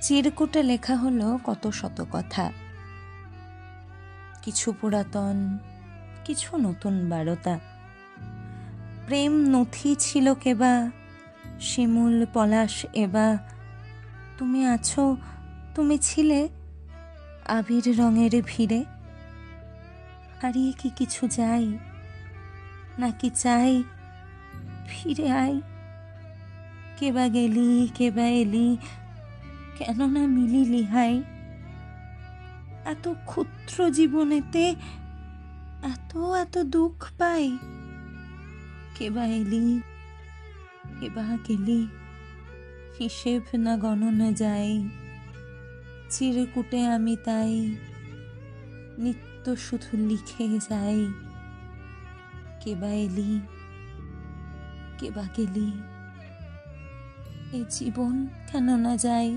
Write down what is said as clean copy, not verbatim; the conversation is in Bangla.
চিরকুটে লেখা হলো কত শত কথা, কিছু পুরাতন, কিছু নতুন বারতা। প্রেম নথি ছিল কেবা, শিমুল পলাশ এবা। তুমি আছো, তুমি ছিলে আবির রঙের ভিড়ে। হারিয়ে কি কিছু যাই, নাকি চাই ফিরে আই? কেবা গেলি, কেবা এলি, কেন না মিলিলি হাই? এত ক্ষুদ্র জীবনেতে এত এত দুঃখ পাই। কেবা এলি, কেবা গেলি, হিসেব না গণনা যাই। চিরকুটে আমি তাই নিত্য শুধু লিখে যাই। কেবা এলি, কেবা গেলি, এ জীবন কেন না যাই?